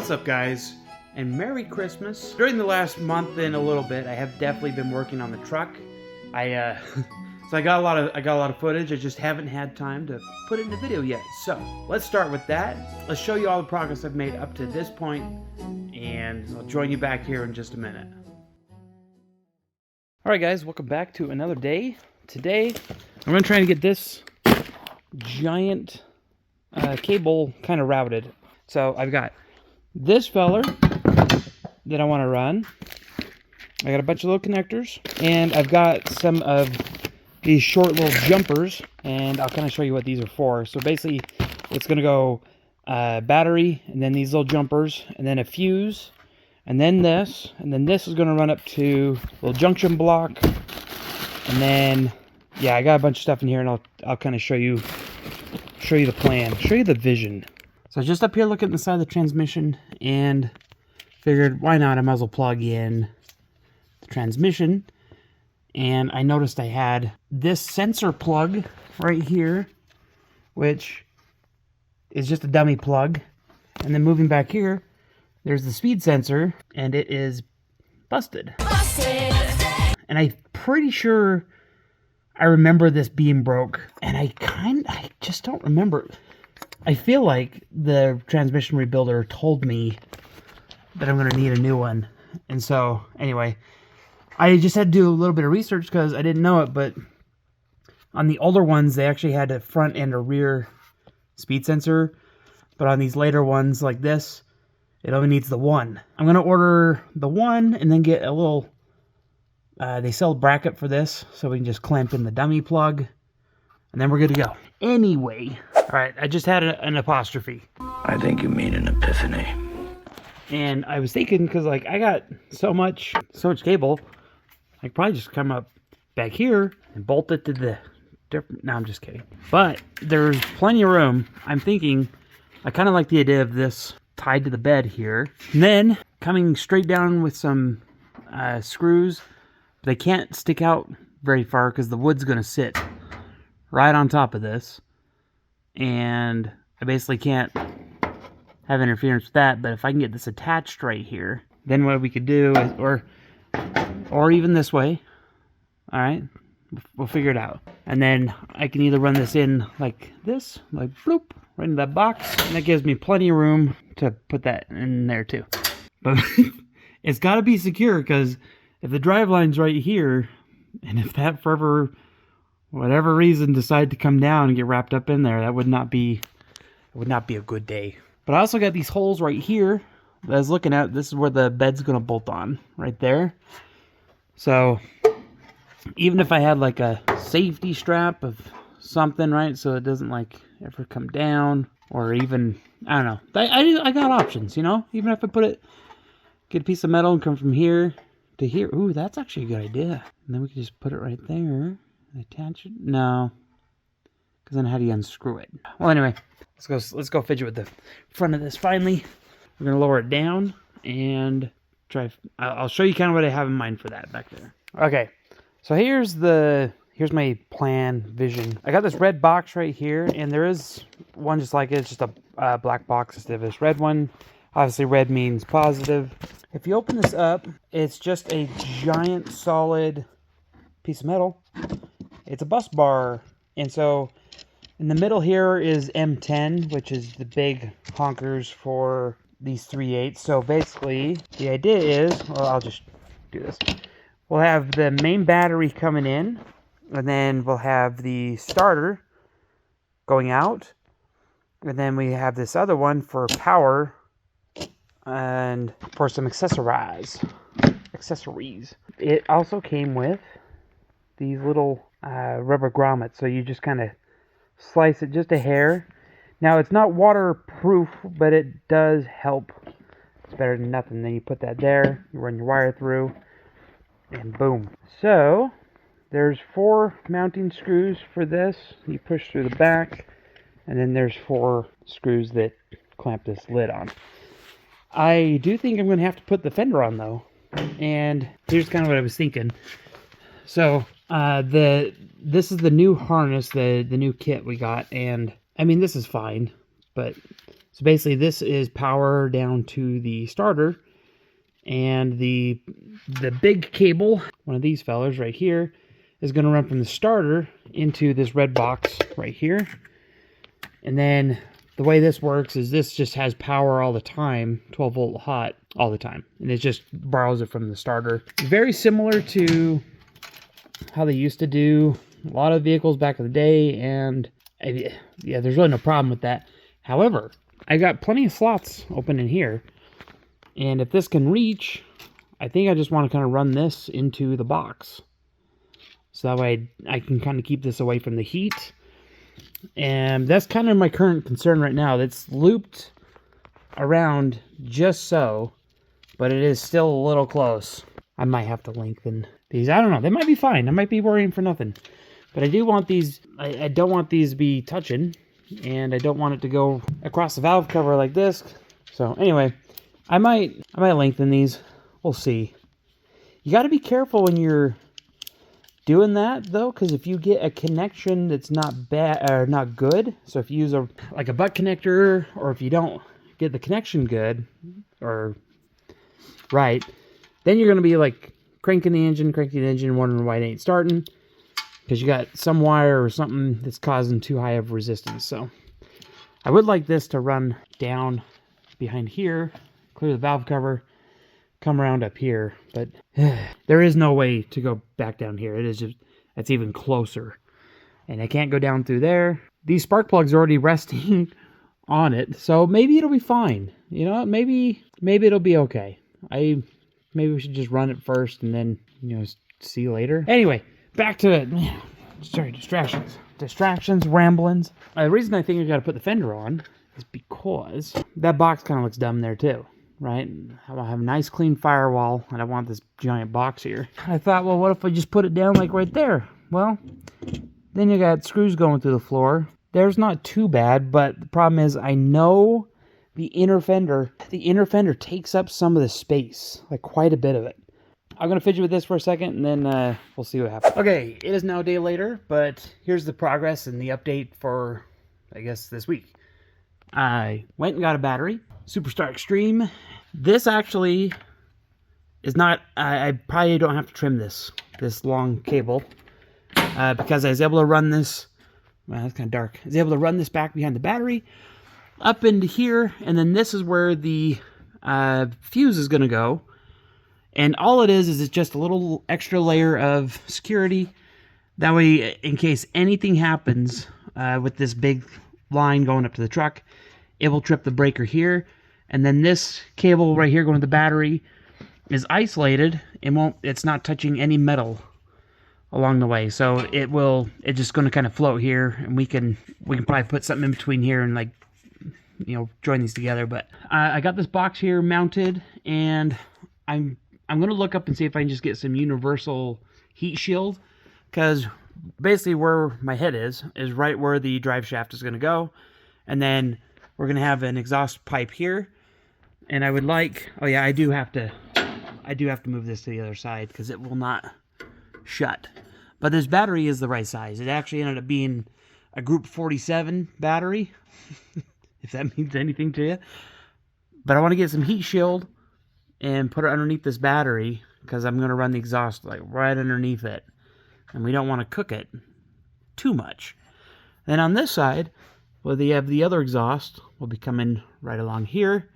What's up, guys? And Merry Christmas. During the last month and a little bit, I have definitely been working on the truck. So I got a lot of footage. I just haven't had time to put it in a video yet. So let's start with that. Let's show you all the progress I've made up to this point, and I'll join you back here in just a minute. All right, guys, welcome back to another day. Today, I'm gonna try to get this giant cable kind of routed. So I've got this feller that I want to run. I got a bunch of little connectors, and I've got some of these short little jumpers, and I'll kind of show you what these are for. So basically, it's going to go battery, and then these little jumpers, and then a fuse, and then this is going to run up to a little junction block, and then, yeah, I got a bunch of stuff in here, and I'll kind of show you the plan, show you the vision. So I was just up here looking at the side of the transmission and figured, why not? I might as well plug in the transmission. And I noticed I had this sensor plug right here, which is just a dummy plug. And then moving back here, there's the speed sensor, and it is busted. And I'm pretty sure I remember this being broke, and I just don't remember. I feel like the transmission rebuilder told me that I'm going to need a new one. And so, anyway, I just had to do a little bit of research because I didn't know it, but on the older ones, they actually had a front and a rear speed sensor. But on these later ones like this, it only needs the one. I'm going to order the one and then get a little, they sell a bracket for this, so we can just clamp in the dummy plug, and then we're good to go. Anyway, all right, I just had an apostrophe. I think you mean an epiphany. And I was thinking, because like I got so much cable, I could probably just come up back here and bolt it to the different. No, I'm just kidding. But there's plenty of room. I'm thinking, I kind of like the idea of this tied to the bed here. And then coming straight down with some screws. They can't stick out very far because the wood's going to sit right on top of this. And I basically can't have interference with that. But if I can get this attached right here, then what we could do is, or even this way. All right, we'll figure it out. And then I can either run this in like this, like bloop, right into that box. And that gives me plenty of room to put that in there too. But it's got to be secure, because if the drive line's right here, and if that for whatever reason decide to come down and get wrapped up in there, that would not be a good day. But I also got these holes right here that I was looking at. This is where the bed's going to bolt on, right there. So even if I had like a safety strap of something, right, so it doesn't like ever come down, or even, I don't know. I got options, you know. Even if I get a piece of metal and come from here to here. Ooh, that's actually a good idea. And then we can just put it right there. Attach it. No, because then how do you unscrew it? Well, anyway, let's go fidget with the front of this. Finally, we're gonna lower it down and try. I'll show you kind of what I have in mind for that back there. Okay, so here's my plan, vision. I got this red box right here, and there is one just like it. It's just a black box instead of this red one. Obviously, red means positive. If you open this up, it's just a giant solid piece of metal. It's a bus bar. And so in the middle here is M10, which is the big honkers for these 3/8. So basically, the idea is, well, I'll just do this. We'll have the main battery coming in, and then we'll have the starter going out. And then we have this other one for power, and for some accessories. It also came with these little rubber grommets, so you just kind of slice it just a hair. Now, it's not waterproof, but it does help. It's better than nothing. Then you put that there, you run your wire through, and boom. So there's 4 mounting screws for this. You push through the back, and then there's 4 screws that clamp this lid on. I do think I'm going to have to put the fender on, though. And here's kind of what I was thinking. So, this is the new harness, the new kit we got. And, I mean, this is fine. But So basically this is power down to the starter, and the big cable, one of these fellas right here, is going to run from the starter into this red box right here. And then the way this works is this just has power all the time, 12 volt hot all the time. And it just borrows it from the starter. Very similar to how they used to do a lot of vehicles back in the day. And yeah, there's really no problem with that. However, I got plenty of slots open in here. And if this can reach, I think I just want to kind of run this into the box. So that way I can kind of keep this away from the heat. And that's kind of my current concern right now. It's looped around just so, but it is still a little close. I might have to lengthen these. I don't know. They might be fine. I might be worrying for nothing. But I do want these, I don't want these to be touching. And I don't want it to go across the valve cover like this. So anyway, I might lengthen these. We'll see. You got to be careful when you're doing that though, because if you get a connection that's not bad or not good, so if you use a butt connector, or if you don't get the connection good or right, then you're going to be like cranking the engine, wondering why it ain't starting, because you got some wire or something that's causing too high of resistance. So I would like this to run down behind here, clear the valve cover, come around up here, but there is no way to go back down here. It is just, that's even closer, and I can't go down through there. These spark plugs are already resting on it, so maybe it'll be fine. You know, maybe it'll be okay. Maybe we should just run it first and then, you know, see later. Anyway, back to it. Sorry, distractions, ramblings. The reason I think I got to put the fender on is because that box kind of looks dumb there too. Right? I have a nice clean firewall, and I want this giant box here. I thought, well, what if I just put it down like right there? Well, then you got screws going through the floor. There's not too bad, but the problem is I know the inner fender takes up some of the space, like quite a bit of it. I'm going to fidget with this for a second, and then we'll see what happens. Okay, it is now a day later, but here's the progress and the update for, I guess, this week. I went and got a battery, Superstar Extreme. This actually is not, I probably don't have to trim this long cable, because I was able to run this, well, that's kind of dark. I was able to run this back behind the battery, up into here, and then this is where the fuse is going to go. And all it is it's just a little extra layer of security. That way, in case anything happens with this big line going up to the truck, it will trip the breaker here. And then this cable right here going to the battery is isolated. It's not touching any metal along the way. So it's just going to kind of float here, and we can probably put something in between here and, like, you know, join these together. But I got this box here mounted, and I'm going to look up and see if I can just get some universal heat shield, because basically where my head is right where the drive shaft is going to go. And then we're going to have an exhaust pipe here. And I would like, oh yeah, I do have to move this to the other side because it will not shut. But this battery is the right size. It actually ended up being a Group 47 battery, if that means anything to you. But I want to get some heat shield and put it underneath this battery, because I'm going to run the exhaust like right underneath it. And we don't want to cook it too much. Then on this side, well, they have the other exhaust will be coming right along here.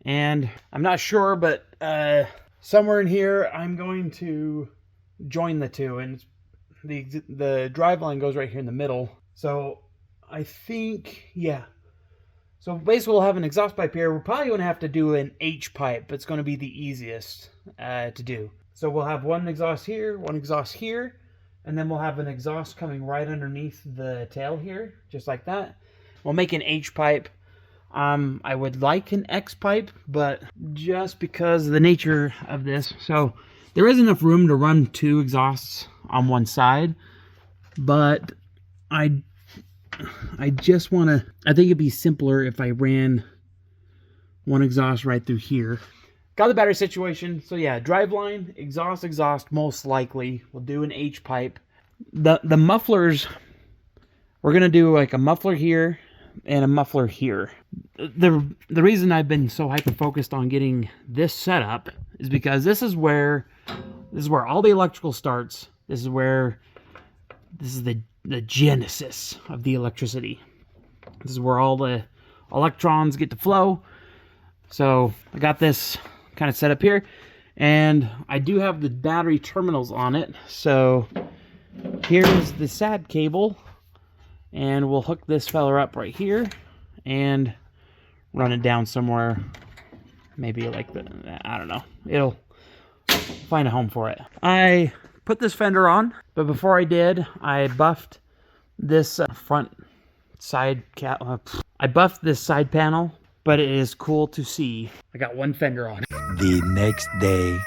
And I'm not sure, but somewhere in here, I'm going to join the two. And the drive line goes right here in the middle. So I think, yeah. So basically we'll have an exhaust pipe here. We're probably going to have to do an H pipe. It's going to be the easiest to do. So we'll have one exhaust here, and then we'll have an exhaust coming right underneath the tail here, just like that. We'll make an H pipe. I would like an X pipe, but just because of the nature of this. So there is enough room to run two exhausts on one side, but I just want to, I think it'd be simpler if I ran one exhaust right through here. Got the battery situation. So yeah, drive line, exhaust, most likely. We'll do an H pipe. The mufflers, we're going to do like a muffler here, and a muffler here. The reason I've been so hyper focused on getting this set up is because this is where all the electrical starts. This is the genesis of the electricity. This is where all the electrons get to flow. So I got this kind of set up here, and I do have the battery terminals on it. So here's the SAT cable, and we'll hook this feller up right here and run it down somewhere, maybe like I don't know, it'll find a home for it. I put this fender on, but before I did, I buffed this front side cap. I buffed this side panel, but it is cool to see I got one fender on. The next day.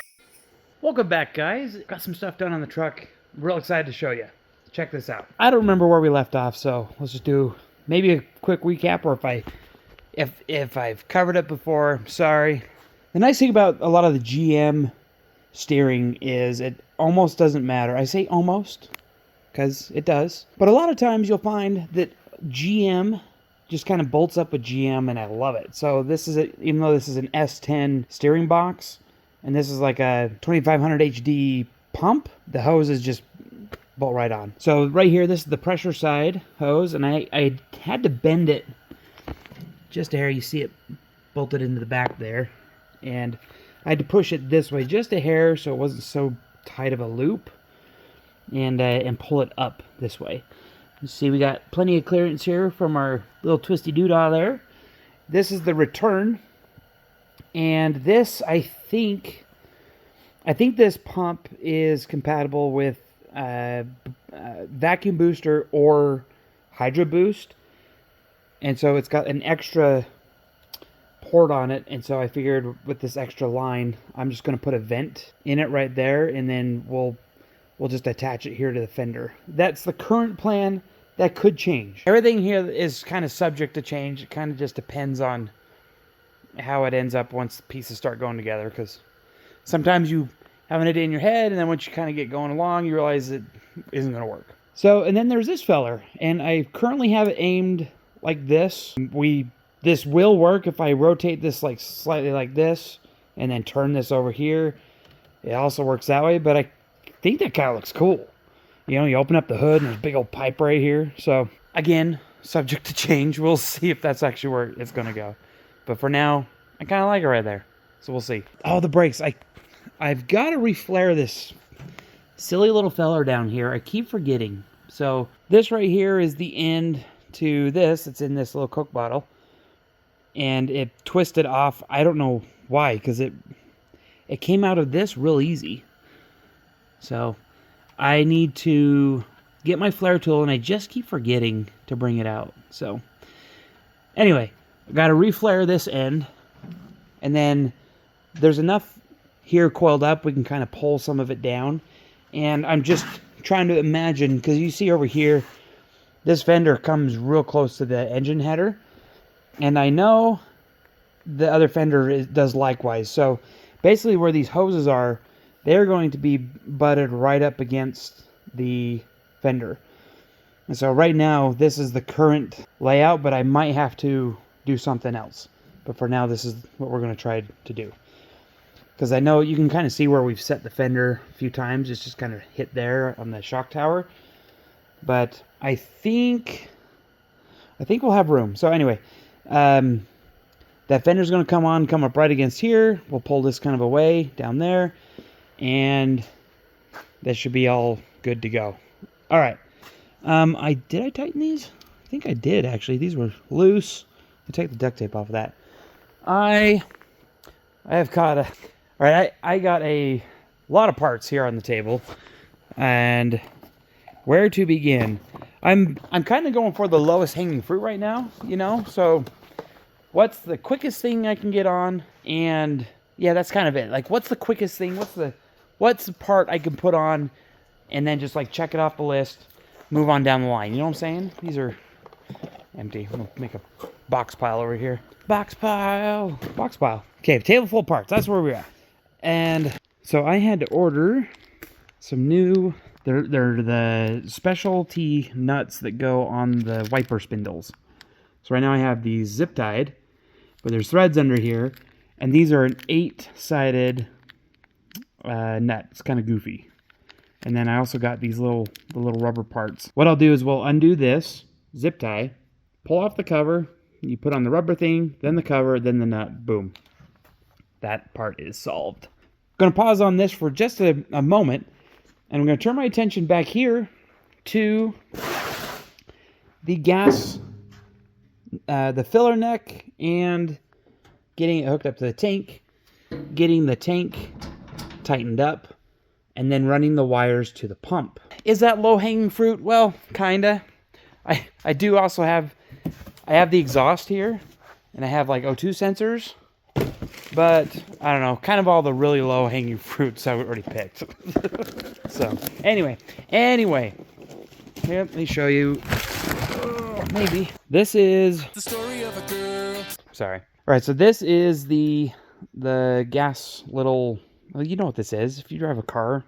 Welcome back, guys. Got some stuff done on the truck. Real excited to show you. Check this out. I don't remember where we left off, so let's just do maybe a quick recap, or if I've covered it before, I'm sorry. The nice thing about a lot of the GM steering is it almost doesn't matter. I say almost because it does. But a lot of times you'll find that GM just kind of bolts up with GM, and I love it. So this is even though this is an S10 steering box, and this is like a 2500 HD pump, the hose is just bolt right on. So right here, this is the pressure side hose, and I had to bend it just a hair. You see it bolted into the back there, and I had to push it this way just a hair so it wasn't so tight of a loop, and pull it up this way. You see we got plenty of clearance here from our little twisty doodah there. This is the return, and this I think this pump is compatible with vacuum booster or hydro boost, and so it's got an extra port on it, and so I figured with this extra line I'm just going to put a vent in it right there, and then we'll just attach it here to the fender. That's the current plan. That could change. Everything here is kind of subject to change. It kind of just depends on how it ends up once the pieces start going together, because sometimes you have an idea in your head, and then once you kind of get going along, you realize it isn't going to work. So, and then there's this feller, and I currently have it aimed like this. This will work if I rotate this like slightly like this, and then turn this over here. It also works that way, but I think that kind of looks cool. You know, you open up the hood, and there's a big old pipe right here. So, again, subject to change. We'll see if that's actually where it's going to go. But for now, I kind of like it right there. So we'll see. Oh, the brakes. I've got to reflare this silly little feller down here. I keep forgetting. So this right here is the end to this. It's in this little Coke bottle. And it twisted off. I don't know why, because it came out of this real easy. So I need to get my flare tool, and I just keep forgetting to bring it out. So anyway, I got to reflare this end, and then there's enough here coiled up we can kind of pull some of it down. And I'm just trying to imagine, because you see over here, this fender comes real close to the engine header, and I know the other fender does likewise. So basically where these hoses are, they're going to be butted right up against the fender. And so right now, this is the current layout, but I might have to do something else. But for now, this is what we're going to try to do. Because I know you can kind of see where we've set the fender a few times. It's just kind of hit there on the shock tower. But I think we'll have room. So anyway, that fender's going to come up right against here. We'll pull this kind of away down there. And that should be all good to go. All right. Did I tighten these? I think I did, actually. These were loose. I take the duct tape off of that. I have caught all right, I got a lot of parts here on the table. And where to begin? I'm kind of going for the lowest hanging fruit right now, you know? So what's the quickest thing I can get on? And yeah, that's kind of it. Like, what's the quickest thing? What's the part I can put on, and then just like check it off the list, move on down the line. You know what I'm saying? These are empty. I'm gonna make a box pile over here. Box pile. Okay, table full of parts. That's where we're at. And so I had to order some new. They're the specialty nuts that go on the wiper spindles. So right now I have these zip tied, but there's threads under here, and these are an 8-sided nut. It's kind of goofy. And then I also got these the little rubber parts. What I'll do is we'll undo this zip tie, pull off the cover, you put on the rubber thing, then the cover, then the nut, boom. That part is solved. I'm going to pause on this for just a moment, and I'm going to turn my attention back here to the gas, the filler neck, and getting it hooked up to the tank, getting the tank tightened up, and then running the wires to the pump. Is that low-hanging fruit? Well, kinda. I do also have, I have the exhaust here, and I have like O2 sensors, but I don't know, kind of all the really low-hanging fruits I already picked. So, anyway, here, let me show you, maybe. This is the story of a girl. Sorry. All right, so this is the gas little, well, you know what this is if you drive a car,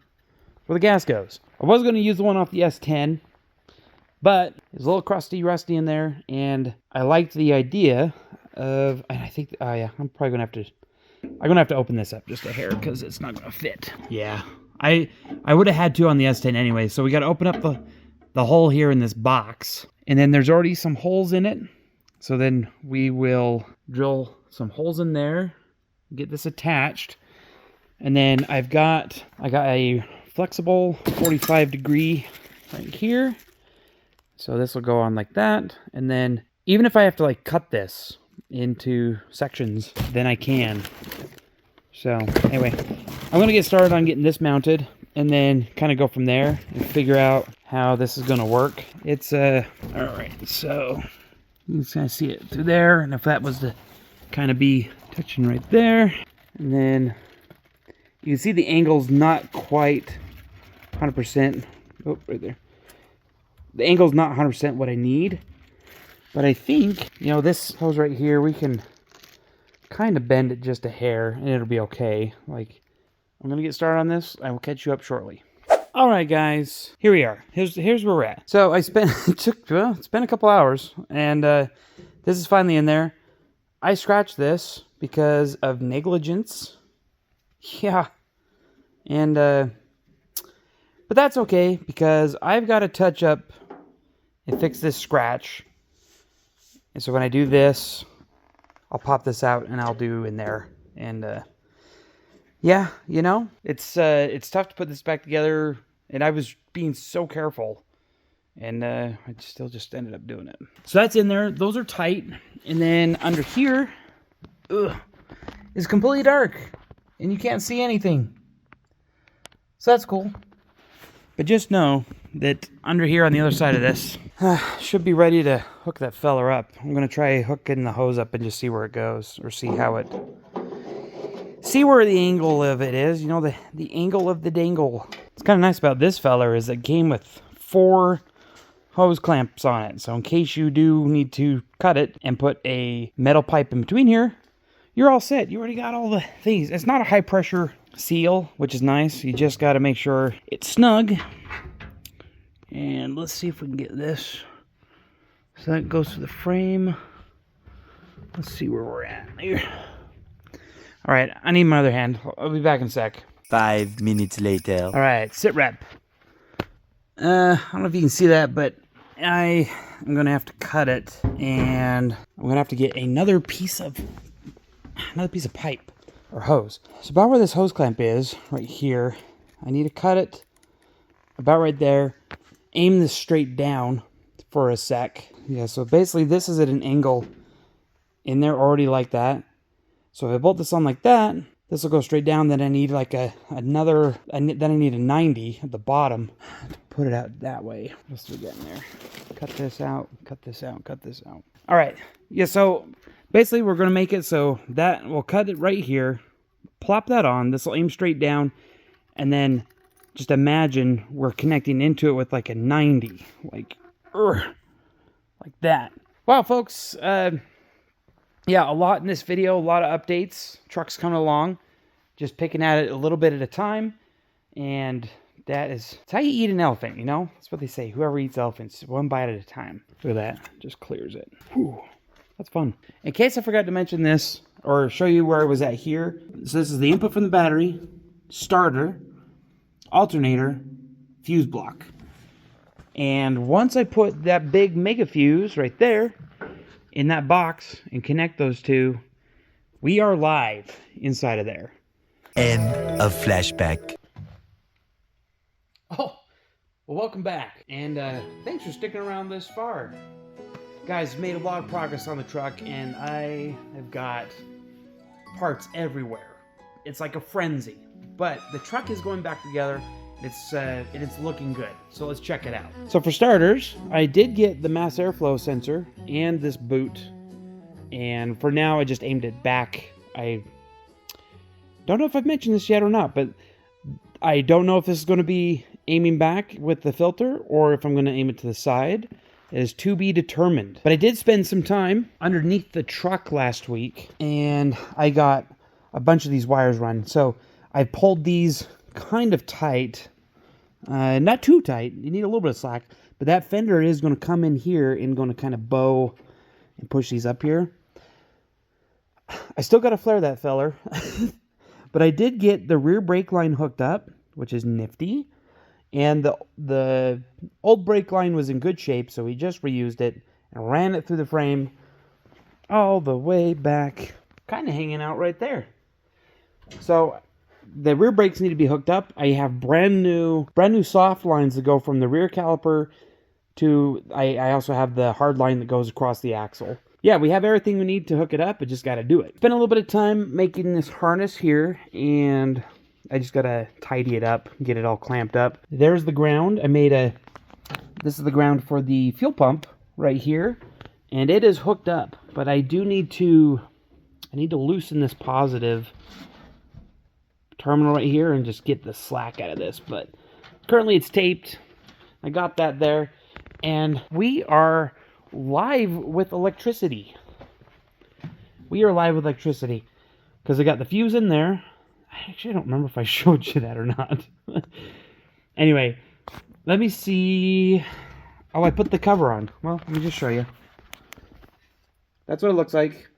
where the gas goes. I was going to use the one off the S10, but it's a little crusty, rusty in there, and I liked the idea of, and I think, oh yeah, I'm probably going to have to open this up just a hair because it's not going to fit. Yeah, I would have had to on the S10 anyway, so we got to open up the hole here in this box, and then there's already some holes in it, so then we will drill some holes in there, get this attached. And then I got a flexible 45-degree right here. So this will go on like that. And then even if I have to like cut this into sections, then I can. So anyway, I'm going to get started on getting this mounted and then kind of go from there and figure out how this is going to work. It's all right. So you can kind of see it through there. And if that was to kind of be touching right there, and then you can see the angle's not quite 100%. Oh, right there. The angle's not 100% what I need. But I think, you know, this hose right here, we can kind of bend it just a hair, and it'll be okay. Like, I'm going to get started on this. I will catch you up shortly. All right, guys. Here we are. Here's where we're at. So I spent, it's been a couple hours, and this is finally in there. I scratched this because of negligence. Yeah, and but that's okay because I've got to touch up and fix this scratch. And so when I do this, I'll pop this out and I'll do in there. And yeah, you know, it's tough to put this back together, and I was being so careful, and I still just ended up doing it. So that's in there. Those are tight, and then under here, is completely dark. And you can't see anything. So that's cool. But just know that under here on the other side of this, should be ready to hook that feller up. I'm going to try hooking the hose up and just see where it goes. Or see where the angle of it is. You know, the angle of the dangle. What's kind of nice about this feller is it came with 4 hose clamps on it. So in case you do need to cut it and put a metal pipe in between here, you're all set. You already got all the things. It's not a high pressure seal, which is nice. You just got to make sure it's snug. And let's see if we can get this. So that goes to the frame. Let's see where we're at here. All right, I need my other hand. I'll be back in a sec. 5 minutes later. All right, sit rep. I don't know if you can see that, but I'm going to have to cut it. And I'm going to have to get another piece of pipe or hose. So about where this hose clamp is, right here, I need to cut it about right there. Aim this straight down for a sec. Yeah, so basically this is at an angle in there already like that. So if I bolt this on like that, this will go straight down. Then I need like then I need a 90 at the bottom to put it out that way. What's we got in there? Cut this out, cut this out, cut this out. All right, yeah, so basically we're gonna make it so that we'll cut it right here, plop that on, this will aim straight down, and then just imagine we're connecting into it with like a 90, like that. Wow, folks, yeah, a lot in this video, a lot of updates, trucks coming along, just picking at it a little bit at a time, and that's how you eat an elephant, you know? That's what they say, whoever eats elephants, one bite at a time. Look at that, just clears it. Whew. That's fun. In case I forgot to mention this, or show you where I was at here. So this is the input from the battery, starter, alternator, fuse block. And once I put that big mega fuse right there in that box and connect those two, we are live inside of there. End of flashback. Oh, well, welcome back. And thanks for sticking around this far. Guys, made a lot of progress on the truck, and I have got parts everywhere. It's like a frenzy. But the truck is going back together. It's looking good. So let's check it out. So for starters, I did get the mass airflow sensor and this boot. And for now, I just aimed it back. I don't know if I've mentioned this yet or not, but I don't know if this is going to be aiming back with the filter or if I'm going to aim it to the side. It is to be determined. But I did spend some time underneath the truck last week, and I got a bunch of these wires run. So I pulled these kind of tight, not too tight. You need a little bit of slack, but that fender is going to come in here and going to kind of bow and push these up here. I still got to flare that feller, but I did get the rear brake line hooked up, which is nifty. And the old brake line was in good shape, so we just reused it and ran it through the frame all the way back, kind of hanging out right there. So the rear brakes need to be hooked up. I have brand new soft lines that go from the rear caliper to, I also have the hard line that goes across the axle. Yeah, we have everything we need to hook it up. I just got to do it. Spent a little bit of time making this harness here, and I just got to tidy it up, get it all clamped up. There's the ground. This is the ground for the fuel pump right here, and it is hooked up, but I need to loosen this positive terminal right here and just get the slack out of this, but currently it's taped. I got that there, and we are live with electricity. We are live with electricity because I got the fuse in there. Actually, I don't remember if I showed you that or not. Anyway, let me see. Oh, I put the cover on. Well, let me just show you. That's what it looks like.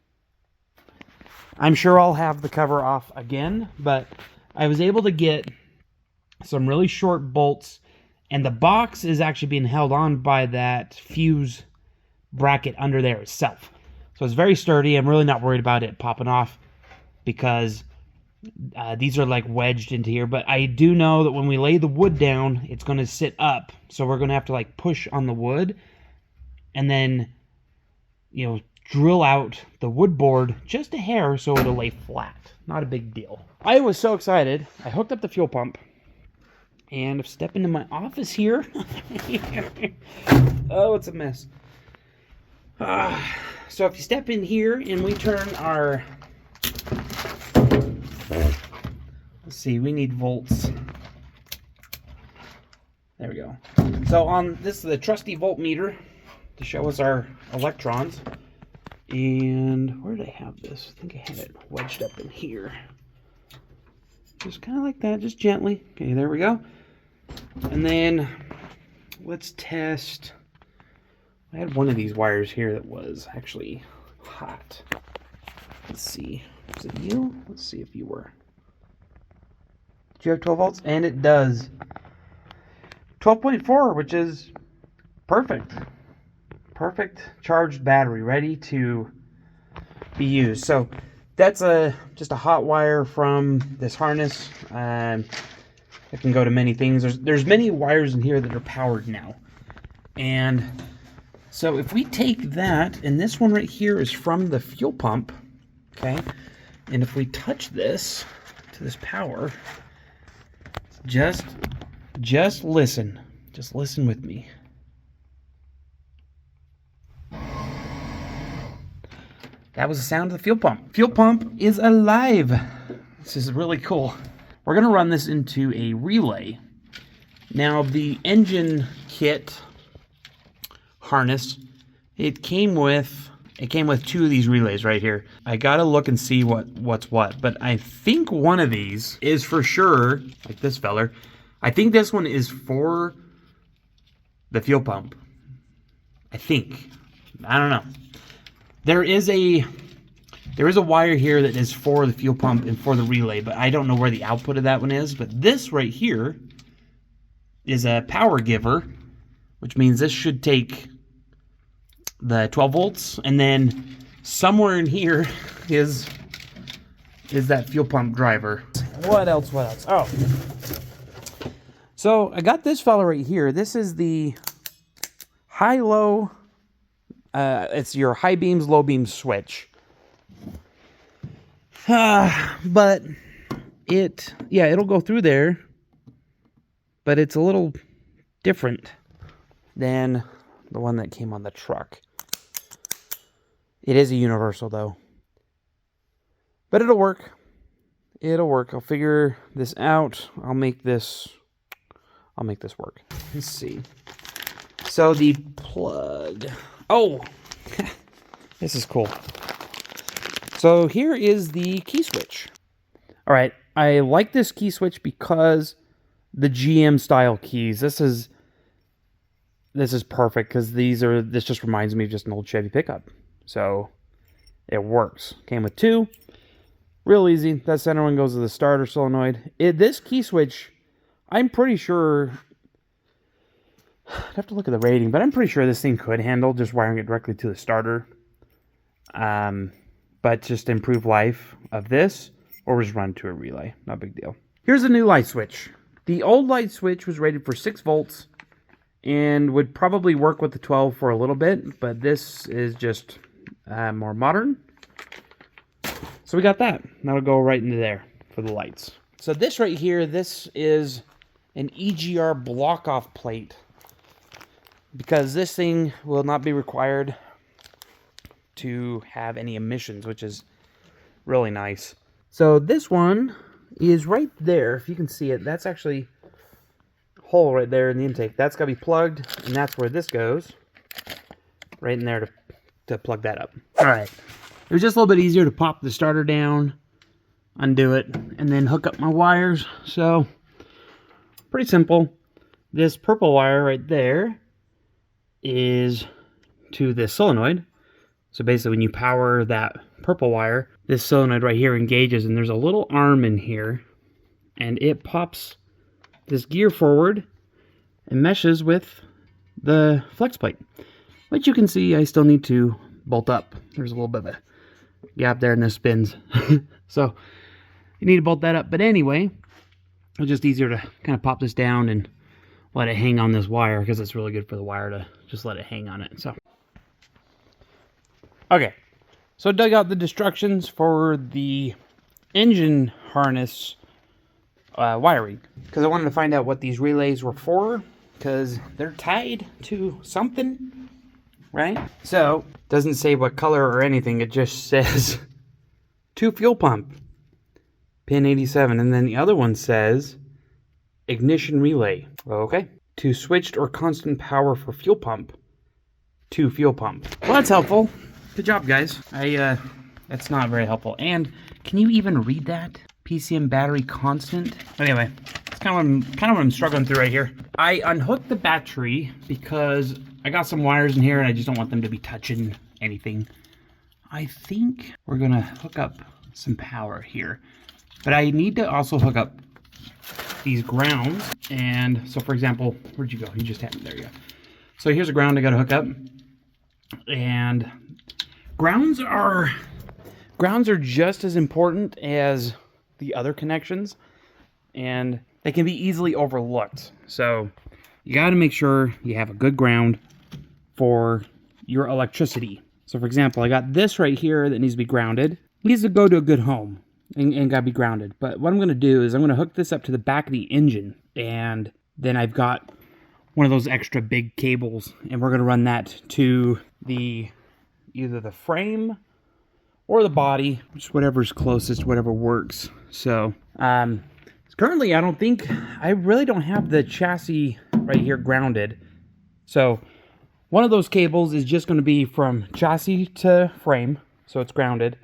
I'm sure I'll have the cover off again, but I was able to get some really short bolts, and the box is actually being held on by that fuse bracket under there itself. So it's very sturdy. I'm really not worried about it popping off because these are like wedged into here, but I do know that when we lay the wood down, it's going to sit up. So we're going to have to like push on the wood and then, drill out the wood board just a hair so it'll lay flat. Not a big deal. I was so excited. I hooked up the fuel pump and I've stepped into my office here. Oh, it's a mess. So if you step in here and we turn our... Let's see, we need volts. There we go. So on this is the trusty voltmeter to show us our electrons. And where did I have this? I think I had it wedged up in here. Just kind of like that, just gently. Okay, there we go. And then let's test. I had one of these wires here that was actually hot. Let's see. Was it you? Let's see if you were. Do you have 12 volts? And it does. 12.4, which is perfect. Perfect charged battery, ready to be used. So that's just a hot wire from this harness. It can go to many things. There's many wires in here that are powered now. And so if we take that, and this one right here is from the fuel pump, okay? And if we touch this to this power, just listen. Just listen with me. That was the sound of the fuel pump. Fuel pump is alive. This is really cool. We're going to run this into a relay. Now, the engine kit harness, it came with two of these relays right here. I got to look and see what's what, but I think one of these is for sure, like this feller, I think this one is for the fuel pump. I think. I don't know. There is a wire here that is for the fuel pump and for the relay, but I don't know where the output of that one is. But this right here is a power giver, which means this should take the 12 volts, and then somewhere in here is that fuel pump driver. What else? Oh, so I got this fella right here. This is the high-low. It's your high beams, low beams switch. But it'll go through there, but it's a little different than the one that came on the truck. It is a universal though, but it'll work. I'll figure this out. I'll make this work. Let's see. So the plug. Oh, this is cool. So here is the key switch. All right, I like this key switch because the GM style keys. This is perfect because this just reminds me of just an old Chevy pickup. So it works. Came with two. Real easy. That center one goes to the starter solenoid. This key switch, I'm pretty sure, I'd have to look at the rating, but I'm pretty sure this thing could handle just wiring it directly to the starter. But just improve life of this, or just run to a relay. Not a big deal. Here's a new light switch. The old light switch was rated for 6 volts and would probably work with the 12 for a little bit, but this is just more modern. So we got that. That'll go right into there for the lights. So this right here, this is an EGR block-off plate, because this thing will not be required to have any emissions, which is really nice. So this one is right there. If you can see it, that's actually a hole right there in the intake. That's got to be plugged, and that's where this goes. Right in there to plug that up. All right. It was just a little bit easier to pop the starter down, undo it, and then hook up my wires. So, pretty simple. This purple wire right there is to this solenoid. So basically when you power that purple wire, this solenoid right here engages, and there's a little arm in here, and it pops this gear forward and meshes with the flex plate, which you can see I still need to bolt up. There's a little bit of a gap there and this spins. So you need to bolt that up. But anyway, it's just easier to kind of pop this down and let it hang on this wire, because it's really good for the wire to just let it hang on it. So okay, so I dug out the instructions for the engine harness wiring, because I wanted to find out what these relays were for, because they're tied to something, right? So, doesn't say what color or anything, it just says to fuel pump, pin 87, and then the other one says ignition relay. Okay. To switched or constant power for fuel pump, to fuel pump. Well, that's helpful. Good job, guys. That's not very helpful. And can you even read that? PCM battery constant? Anyway, it's kind of what I'm struggling through right here. I unhooked the battery because I got some wires in here and I just don't want them to be touching anything. I think we're gonna hook up some power here, but I need to also hook up these grounds. And so, for example, where'd you go? You just had it. There you go. So here's a ground I gotta hook up, and grounds are just as important as the other connections, and they can be easily overlooked. So you got to make sure you have a good ground for your electricity. So for example, I got this right here that needs to be grounded. It needs to go to a good home and got to be grounded. But what I'm going to do is I'm going to hook this up to the back of the engine, and then I've got one of those extra big cables, and we're going to run that to either the frame or the body, just whatever's closest, whatever works. So currently I really don't have the chassis right here grounded. So one of those cables is just going to be from chassis to frame, so it's grounded.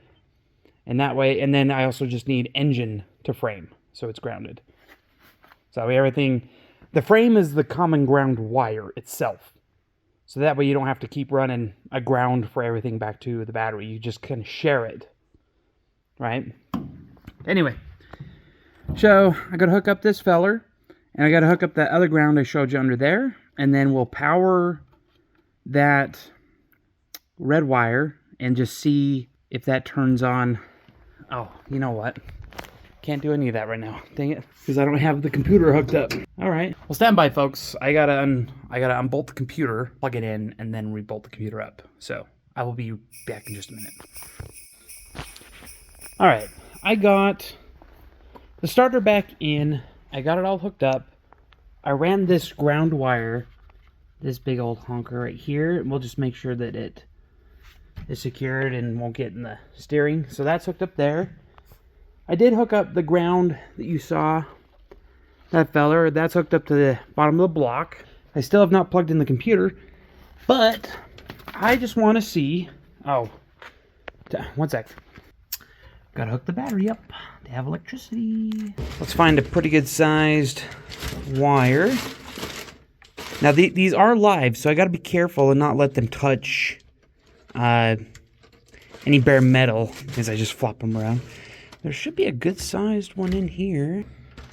And that way, and then I also just need engine to frame, so it's grounded. So everything, the frame is the common ground wire itself. So that way you don't have to keep running a ground for everything back to the battery. You just can share it, right? Anyway, so I got to hook up this feller, and I got to hook up that other ground I showed you under there, and then we'll power that red wire and just see if that turns on. Oh, you know what? Can't do any of that right now. Dang it, because I don't have the computer hooked up. All right, well, stand by, folks. I gotta unbolt the computer, plug it in, and then rebolt the computer up. So I will be back in just a minute. All right, I got the starter back in. I got it all hooked up. I ran this ground wire, this big old honker right here. We'll just make sure that it is secured and won't get in the steering. So that's hooked up there. I did hook up the ground that you saw, that feller. That's hooked up to the bottom of the block. I still have not plugged in the computer, but I just want to see. Oh, one sec. Gotta hook the battery up to have electricity. Let's find a pretty good sized wire. Now these are live, so I gotta be careful and not let them touch any bare metal as I just flop them around. There should be a good sized one in here.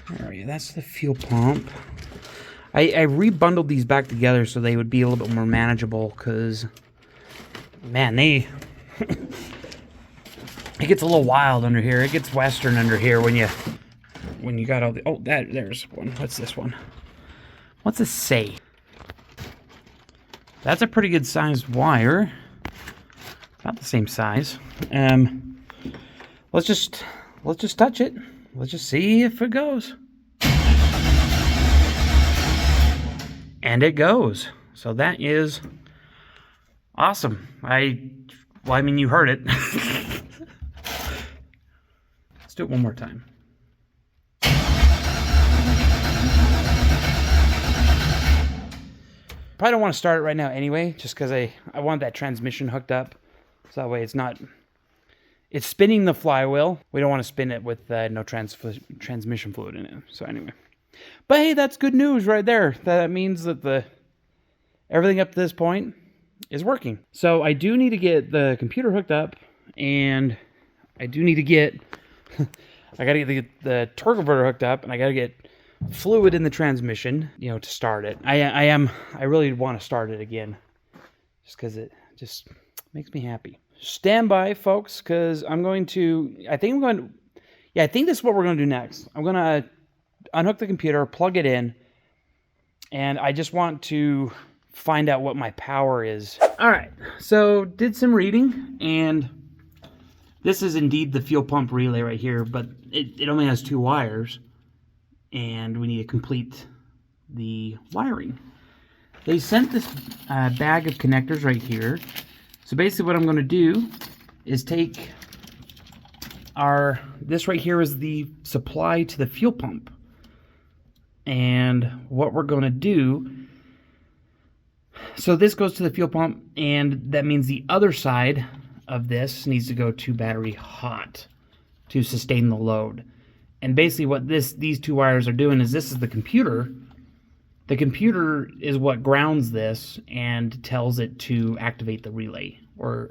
Where are you? That's the fuel pump. I rebundled these back together so they would be a little bit more manageable, because, man, it gets a little wild under here. It gets western under here when you got all the... Oh, there's one. What's this one? What's this say? That's a pretty good sized wire. About the same size. Let's just touch it. Let's just see if it goes. And it goes. So that is awesome. I mean, you heard it. Let's do it one more time. Probably don't want to start it right now anyway, just because I want that transmission hooked up. So that way it's spinning the flywheel. We don't want to spin it with no transmission fluid in it. So anyway. But hey, that's good news right there. That means that everything up to this point is working. So I do need to get the computer hooked up, and I do need to get I gotta get the torque converter hooked up, and I gotta get fluid in the transmission, to start it. I really want to start it again, just because it just makes me happy. Stand by, folks, because I think this is what we're going to do next. I'm going to unhook the computer, plug it in, and I just want to find out what my power is. All right, so did some reading, and this is indeed the fuel pump relay right here, but it only has 2 wires, and we need to complete the wiring. They sent this bag of connectors right here. So basically what I'm going to do is take this right here is the supply to the fuel pump. And what we're going to do, so this goes to the fuel pump, and that means the other side of this needs to go to battery hot to sustain the load. And basically what these 2 wires are doing is, this is the computer. The computer is what grounds this and tells it to activate the relay. The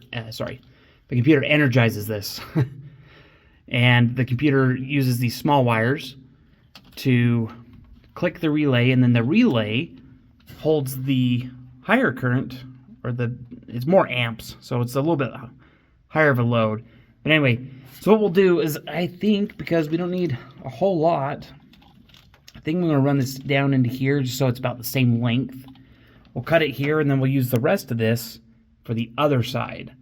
computer energizes this. And the computer uses these small wires to click the relay, and then the relay holds the higher current, it's more amps, so it's a little bit higher of a load. But anyway, so what we'll do is, I think, because we don't need a whole lot, I think we're going to run this down into here just so it's about the same length. We'll cut it here, and then we'll use the rest of this for the other side.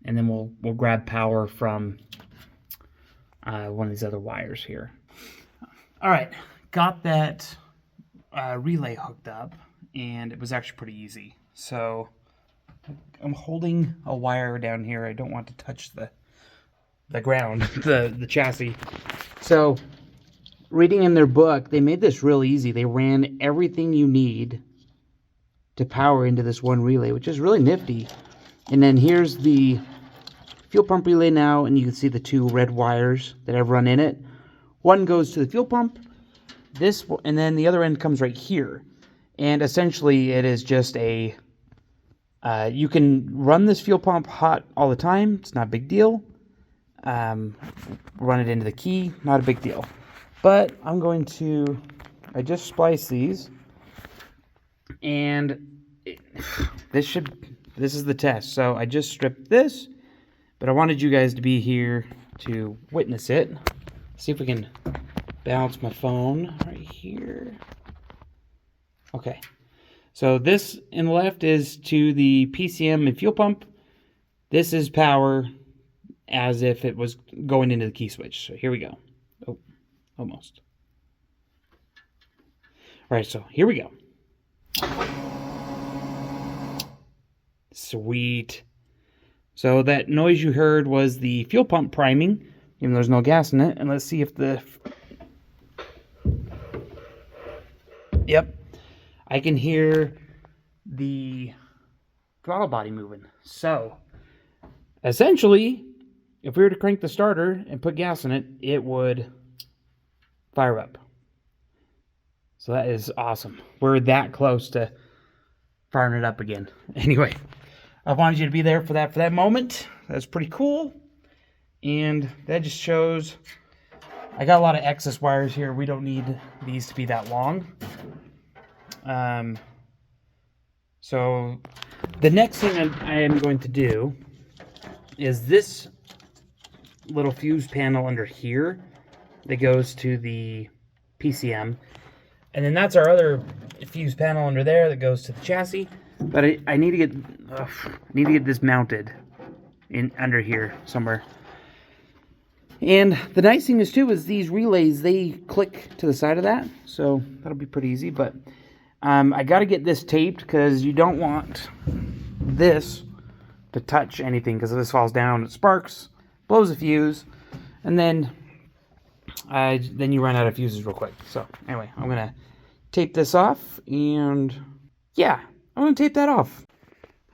And then we'll grab power from one of these other wires here. All right, got that relay hooked up, and it was actually pretty easy. So I'm holding a wire down here. I don't want to touch the ground, the chassis. So reading in their book, they made this real easy. They ran everything you need to power into this one relay, which is really nifty. And then here's the fuel pump relay now, and you can see the 2 red wires that I've run in it. One goes to the fuel pump, and then the other end comes right here. And essentially it is just a You can run this fuel pump hot all the time. It's not a big deal. Run it into the key, not a big deal. But I just spliced these, and this is the test. So I just stripped this, but I wanted you guys to be here to witness it. See if we can balance my phone right here. Okay. So this in the left is to the PCM and fuel pump. This is power as if it was going into the key switch. So here we go. Oh, almost. All right, so here we go. Sweet. So that noise you heard was the fuel pump priming, even though there's no gas in it. And let's see if Yep. I can hear the throttle body moving. So, essentially, if we were to crank the starter and put gas in it, it would fire up. So that is awesome. We're that close to firing it up again. Anyway, I wanted you to be there for that moment. That's pretty cool. And that just shows I got a lot of excess wires here. We don't need these to be that long. So the next thing I am going to do is this little fuse panel under here that goes to the PCM. And then that's our other fuse panel under there that goes to the chassis. But I need to get this mounted in under here somewhere. And the nice thing is too is these relays, they click to the side of that, so that'll be pretty easy. But I got to get this taped because you don't want this to touch anything, because if this falls down, it sparks, blows a fuse, and then you run out of fuses real quick. So anyway, I'm gonna tape this off, and yeah, I'm gonna tape that off.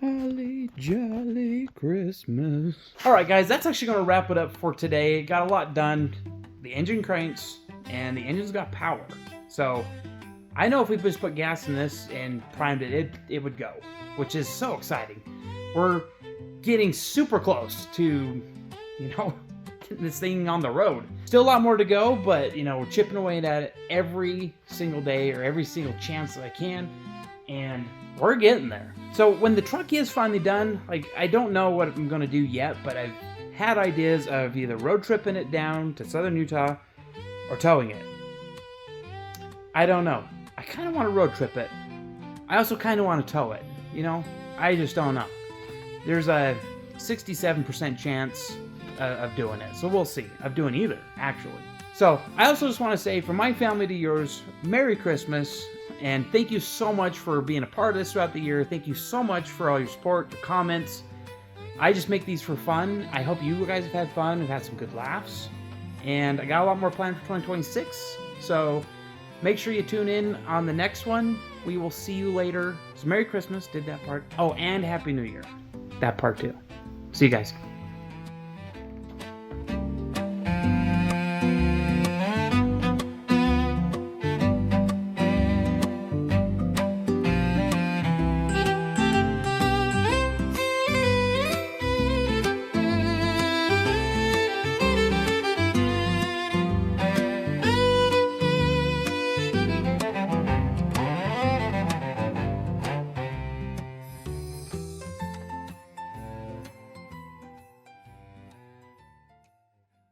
Holly jolly Christmas. Alright guys, that's actually going to wrap it up for today. Got a lot done. The engine cranks, and the engine's got power. So, I know if we just put gas in this and primed it would go. Which is so exciting. We're getting super close to, getting this thing on the road. Still a lot more to go, but, we're chipping away at it every single day, or every single chance that I can. And we're getting there. So when the truck is finally done, I don't know what I'm going to do yet, but I've had ideas of either road tripping it down to southern Utah or towing it. I don't know. I kind of want to road trip it. I also kind of want to tow it. I just don't know. There's a 67% chance of doing it. So we'll see. Of doing either, actually. So I also just want to say, from my family to yours, Merry Christmas. And thank you so much for being a part of this throughout the year. Thank you so much for all your support, your comments. I just make these for fun. I hope you guys have had fun and had some good laughs. And I got a lot more planned for 2026. So make sure you tune in on the next one. We will see you later. So Merry Christmas, did that part. Oh, and Happy New Year. That part too. See you guys.